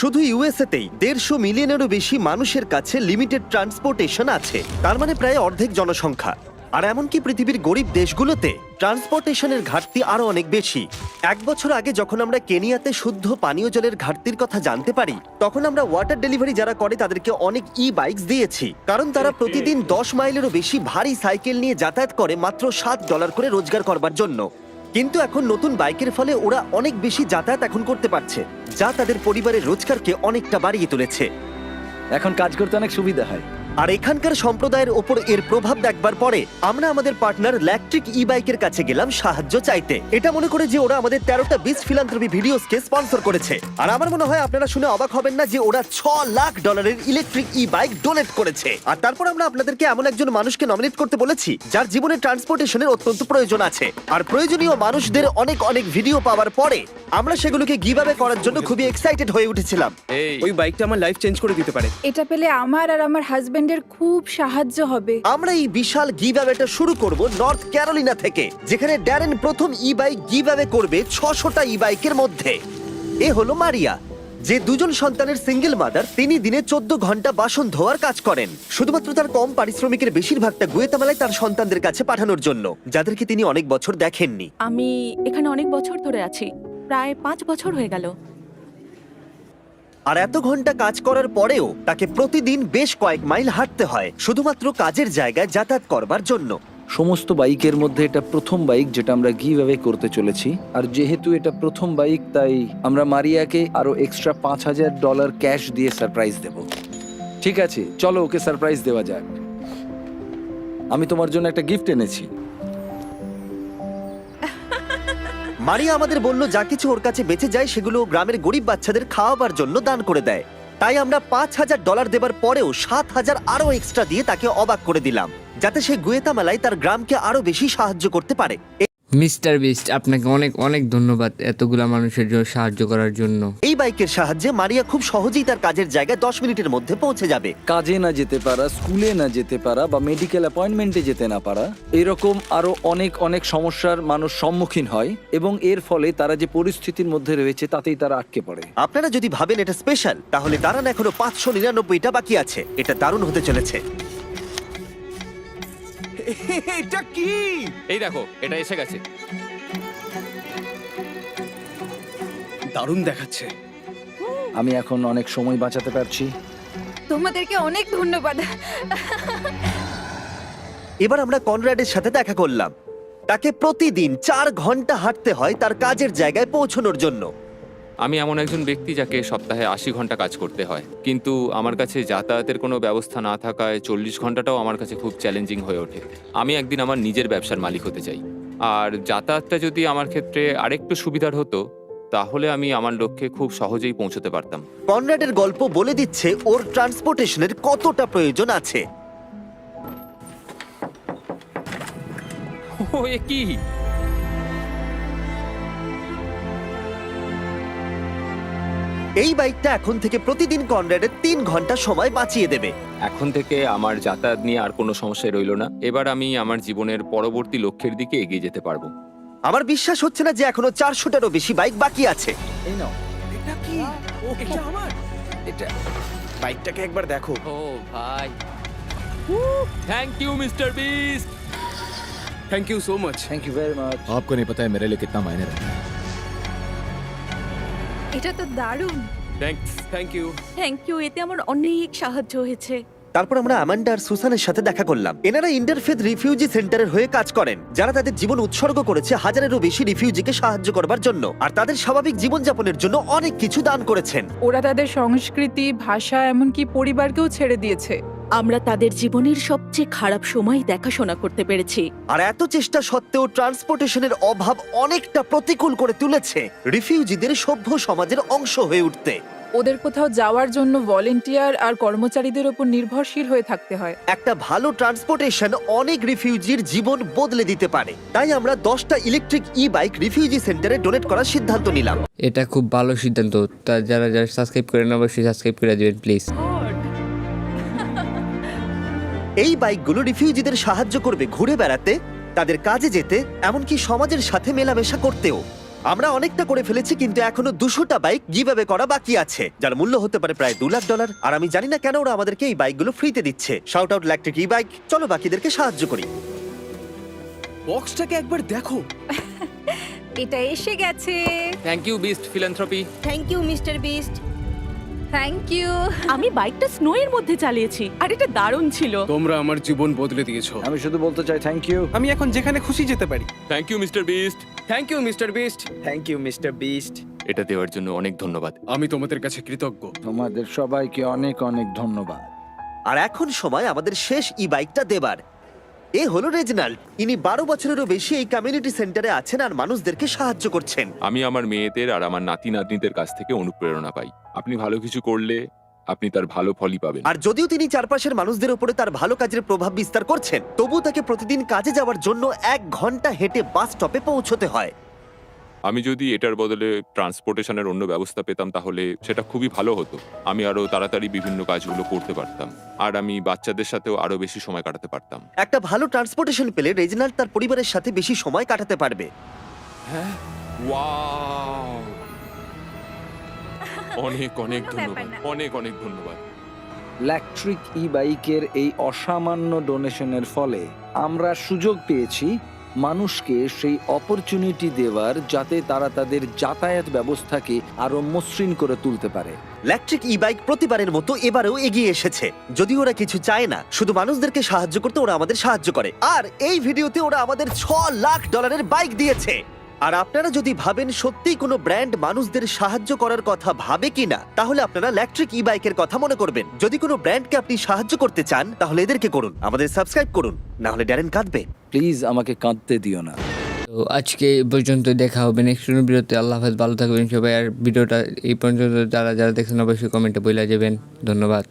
শুধু ইউএসএতেই 150 মিলিয়নেরও বেশি মানুষের কাছে লিমিটেড ট্রান্সপোর্টেশন আছে, তার মানে প্রায় অর্ধেক জনসংখ্যা। আর এমনকি পৃথিবীর গরিব দেশগুলোতে ট্রান্সপোর্টেশনের ঘাটতি আরো অনেক বেশি। 1 বছর আগে যখন আমরা কেনিয়াতে শুদ্ধ পানীয় জলের ঘাটতির কথা জানতে পারি, তখন আমরা ওয়াটার ডেলিভারি যারা করে তাদেরকে অনেক বাইকস দিয়েছি, কারণ তারা প্রতিদিন 10 মাইলেরও বেশি ভারী সাইকেল নিয়ে যাতায়াত করে মাত্র $7 করে রোজগার করবার জন্য। কিন্তু এখন নতুন বাইকের ফলে ওরা অনেক বেশি যাতায়াত এখন করতে পারছে, যা তাদের পরিবারের রোজগারকে অনেকটা বাড়িয়ে তুলেছে। এখন কাজ করতে অনেক সুবিধা হয়। আর এখানকার সম্প্রদায়ের ওপর এর প্রভাব দেখবার পরে আমরা আমাদের পার্টনার ইলেকট্রিক বাইকের কাছে গেলাম সাহায্য চাইতে। এটা মনে করে যে ওরা আমাদের 13টা বিস্ট ফিলান্থ্রপি ভিডিওসকে স্পন্সর করেছে। আর আমার মনে হয় আপনারা শুনে অবাক হবেন না যে ওরা $6 লাখ ইলেকট্রিক বাইক ডোনেট করেছে। আর তারপর আমরা আপনাদেরকে এমন একজন মানুষকে নমিনেট করতে বলেছি যার জীবনে ট্রান্সপোর্টেশনের অত্যন্ত প্রয়োজন আছে। আর প্রয়োজনীয় মানুষদের অনেক অনেক ভিডিও পাওয়ার পরে আমরা সেগুলোকে গিভঅ্যাওয়ে করার জন্য খুবই এক্সাইটেড হয়ে উঠেছিলাম। ওই বাইকটা আমার লাইফ চেঞ্জ করে দিতে পারে। এটা পেলে আমার আর আমার হাজবেন্ডের খুব সাহায্য হবে। আমরা এই বিশাল গিভঅ্যাওয়েটা শুরু করব নর্থ ক্যারোলিনা থেকে, যেখানে ড্যারেন প্রথম বাইক গিভঅ্যাওয়ে করবে 600টা বাইকের মধ্যে। এ হলো মারিয়া, যে 2জন সন্তানের সিঙ্গেল মাদার। তিনি দিনে 14 ঘন্টা বাসন ধোয়ার কাজ করেন, শুধুমাত্র তার কম পারিশ্রমিকের বেশিরভাগটা গুয়েতামালায় তার সন্তানদের কাছে পাঠানোর জন্য, যাদেরকে তিনি অনেক বছর দেখেননি। আমি এখানে অনেক বছর ধরে আছি, প্রায় 5 বছর হয়ে গেল। আর এত ঘন্টা কাজ করার পরেও তাকে প্রতিদিন বেশ কয়েক মাইল হাঁটতে হয় শুধুমাত্র কাজের জায়গায় যাতায়াত করবার জন্য। সমস্ত বাইকের মধ্যে এটা প্রথম বাইক যেটা আমরা গিভ অ্যাওয়ে করতে চলেছি। আর যেহেতু এটা প্রথম বাইক, তাই আমরা মারিয়াকে আরো এক্সট্রা $5000 ক্যাশ দিয়ে সারপ্রাইজ দেব। ঠিক আছে, চলো ওকে সারপ্রাইজ দেওয়া যাক। আমি তোমার জন্য একটা গিফট এনেছি। মারিয়া আমাদের বলল যা কিছু ওর কাছে বেঁচে যায় সেগুলো ও গ্রামের গরিব বাচ্চাদের খাওয়াবার জন্য দান করে দেয়। তাই আমরা $5000 দেবার পরেও 7000 আরো এক্সট্রা দিয়ে তাকে অবাক করে দিলাম, যাতে সে গুয়েতামালায় তার গ্রামকে আরো বেশি সাহায্য করতে পারে। মিস্টার বিস্ট, আপনাকে অনেক অনেক ধন্যবাদ এতগুলা মানুষের জন্য সাহায্য করার জন্য। এই বাইকের সাহায্যে মারিয়া খুব সহজেই তার কাজের জায়গায় 10 মিনিটের মধ্যে পৌঁছে যাবে। কাজে না যেতে পারা, স্কুলে না যেতে পারা বা মেডিকেল অ্যাপয়েন্টমেন্টে যেতে না পারা, এরকম আরো অনেক অনেক সমস্যার মানুষ সম্মুখীন হয়, এবং এর ফলে তারা যে পরিস্থিতির মধ্যে রয়েছে তাতেই তারা আটকে পড়ে। আপনারা যদি ভাবেন এটা স্পেশাল, তাহলে দাঁড়ান, এখনো 599টা বাকি আছে। এটা দারুণ হতে চলেছে। এটা কি? এই দেখো, এটা এসে গেছে। দারুণ দেখাচ্ছে। আমি এখন অনেক সময় বাঁচাতে পারছি। তোমাদেরকে অনেক ধন্যবাদ। এবার আমরা কনরাডের সাথে দেখা করলাম। তাকে প্রতিদিন 4 ঘন্টা হাঁটতে হয় তার কাজের জায়গায় পৌঁছানোর জন্য। আমি এমন একজন ব্যক্তি যাকে সপ্তাহে 80 ঘন্টা কাজ করতে হয়, কিন্তু আমার কাছে যাতায়াতের কোনো ব্যবস্থা না থাকায় 40 ঘন্টাটাও আমার কাছে খুব চ্যালেঞ্জিং হয়ে ওঠে। আমি একদিন আমার নিজের ব্যবসার মালিক হতে চাই, আর যাতায়াতটা যদি আমার ক্ষেত্রে আরেকটু সুবিধার হতো তাহলে আমি আমার লক্ষ্যে খুব সহজেই পৌঁছতে পারতাম। কনরাডের গল্প বলে দিচ্ছে ওর ট্রান্সপোর্টেশনের কতটা প্রয়োজন আছে। ও, এ কি? এই বাইকটা এখন থেকে প্রতিদিন কনরাডের 3 ঘন্টা সময় বাঁচিয়ে দেবে। এখন থেকে আমার যাতায়াত নিয়ে আর কোনো সমস্যাই রইল না। এবার আমি আমার জীবনের পরবর্তী লক্ষ্যের দিকে এগিয়ে যেতে পারবো। আমার বিশ্বাস হচ্ছে না যে এখনো 400টারও বেশি বাইক বাকি আছে। এই নাও, এটা কি? এটা আমার। এটা বাইকটাকে একবার দেখো। ও ভাই, thank you mister Beast. Thank you so much. Thank you very much. आपको नहीं पता है मेरे लिए कितना मायने रखता है। এটা তো দারুণ। Thanks. Thank you. Thank you, এতে আমার অনেক সাহায্য হয়েছে। তারপর আমরা অ্যামান্ডা আর সুসানের সাথে দেখা করলাম। এনারা ইন্টারফেথ রিফিউজি সেন্টারের হয়ে কাজ করেন, যারা তাদের জীবন উৎসর্গ করেছে হাজারেরও বেশি রিফিউজিকে সাহায্য করবার জন্য, আর তাদের স্বাভাবিক জীবনযাপনের জন্য অনেক কিছু দান করেছেন। ওরা তাদের সংস্কৃতি, ভাষা, এমনকি পরিবারকেও ছেড়ে দিয়েছে। আমরা তাদের জীবনের সবচেয়ে খারাপ সময় দেখাশোনা করতে পেরেছি। আর এত চেষ্টা সত্ত্বেও ট্রান্সপোর্টেশনের অভাব অনেকটা প্রতিকূল করে তুলেছে রিফিউজিদের সভ্য সমাজের অংশ হয়ে উঠতে। ওদের কোথাও যাওয়ার জন্য ভলেন্টিয়ার আর কর্মচারীদের উপর নির্ভরশীল হয়ে থাকতে হয়। একটা ভালো ট্রান্সপোর্টেশন অনেক রিফিউজির জীবন বদলে দিতে পারে। তাই আমরা 10টা ইলেকট্রিক বাইক রিফিউজি সেন্টারে ডোনেট করার সিদ্ধান্ত নিলাম। এটা খুব ভালো সিদ্ধান্ত। তা যারা যারা সাবস্ক্রাইব করেন অবশ্যই সাবস্ক্রাইব করে দিবেন প্লিজ। এই বাইকগুলো রিফিউজিদের সাহায্য করবে ঘুরে বেড়াতে, তাদের কাজে যেতে, এমনকি সমাজের সাথে মেলামেশা করতেও। আমরা অনেকটা করে ফেলেছি, কিন্তু এখনো 200টা বাইক গিভঅ্যাওয়ে করা বাকি আছে, যার মূল্য হতে পারে প্রায় $2 লাখ। আর আমি জানি না কেন ওরা আমাদেরকে এই বাইকগুলো ফ্রিতে দিচ্ছে। Shout out electric e bike. চলো বাকিদেরকে সাহায্য করি। বক্সটাকে একবার দেখো। এটা এসে গেছে। Thank you Beast philanthropy. Thank you mister Beast. Thank you. আমি বাইকটা স্নো এর মধ্যে চালিয়েছি আর এটা দারুণ ছিল। তোমরা আমার জীবন বদলে দিয়েছো। আমি শুধু বলতে চাই থ্যাংক ইউ। আমি এখন যেখানে খুশি যেতে পারি। Thank you mister Beast. Thank you mister Beast. Thank you mister Beast. এটা দেওয়ার জন্য অনেক ধন্যবাদ। আমি তোমাদের কাছে কৃতজ্ঞ। তোমাদের সবাইকে অনেক অনেক ধন্যবাদ। আর এখন সময় আমাদের শেষ ই বাইকটা দেবার। এ হলো রেজিনাল্ড। ইনি 12 বছরেরও বেশি এই কমিউনিটি সেন্টারে আছেন আর মানুষদেরকে সাহায্য করছেন। আমি আমার মেয়েদের আর আমার নাতি নাতনিদের কাছ থেকে অনুপ্রেরণা পাই। আপনি ভালো কিছু করলে আপনি তার ভালো ফলই পাবেন। আর যদিও তিনি চারপাশের মানুষদের উপরে তার ভালো কাজের প্রভাব বিস্তার করছেন, তবুও তাকে প্রতিদিন কাজে যাওয়ার জন্য 1 ঘন্টা হেঁটে বাস স্টপে পৌঁছতে হয়। আমি যদি এটার বদলে ট্রান্সপোর্টেশনের অন্য ব্যবস্থা পেতাম তাহলে সেটা খুবই ভালো হতো। আমি আরো তাড়াতাড়ি বিভিন্ন কাজগুলো করতে পারতাম আর আমি বাচ্চাদের সাথেও আরো বেশি সময় কাটাতে পারতাম। একটা ভালো ট্রান্সপোর্টেশন পেলে রেজিনাল্ড তার পরিবারের সাথে বেশি সময় কাটাতে পারবে। ওয়াও! অনেক অনেক কোনো ধন্যবাদ, ব্যাপার না। অনেক অনেক ধন্যবাদ। ইলেকট্রিক ই বাইকের এই অসামান্য ডোনেশনের ফলে আমরা সুযোগ পেয়েছি মানুষকে সেই অপরচুনিটি দেওয়ার, যাতে তারা তাদের যাতায়াত ব্যবস্থাকে আরো মসৃণ করে তুলতে পারে। ইলেকট্রিক ই বাইক প্রতিবারের মতো এবারেও এগিয়ে এসেছে। যদি ওরা কিছু চায় না, শুধু মানুষদেরকে সাহায্য করতে ওরা আমাদের সাহায্য করে। আর এই ভিডিওতে ওরা আমাদের $6 লাখ বাইক দিয়েছে। আর আপনারা যদি ভাবেন সত্যিই কোনো ব্র্যান্ড মানুষদের সাহায্য করার কথা ভাবে কিনা, তাহলে আপনারা ইলেকট্রিক ই বাইকের কথা মনে করবেন। যদি কোনো ব্র্যান্ডকে আপনি সাহায্য করতে চান, তাহলে এদেরকে করুন, আমাদের সাবস্ক্রাইব করুন, না হলে ড্যারেন কাঁদবে। প্লিজ আমাকে কাঁদতে দিও না। তো আজকে এই পর্যন্ত, দেখা হবে নেক্সট ভিডিওতে। আল্লাহ হাফেজ, ভালো থাকবেন সবাই। আর ভিডিওটা এই পর্যন্ত যারা যারা দেখছেন অবশ্যই কমেন্টে বলে যাবেন। ধন্যবাদ।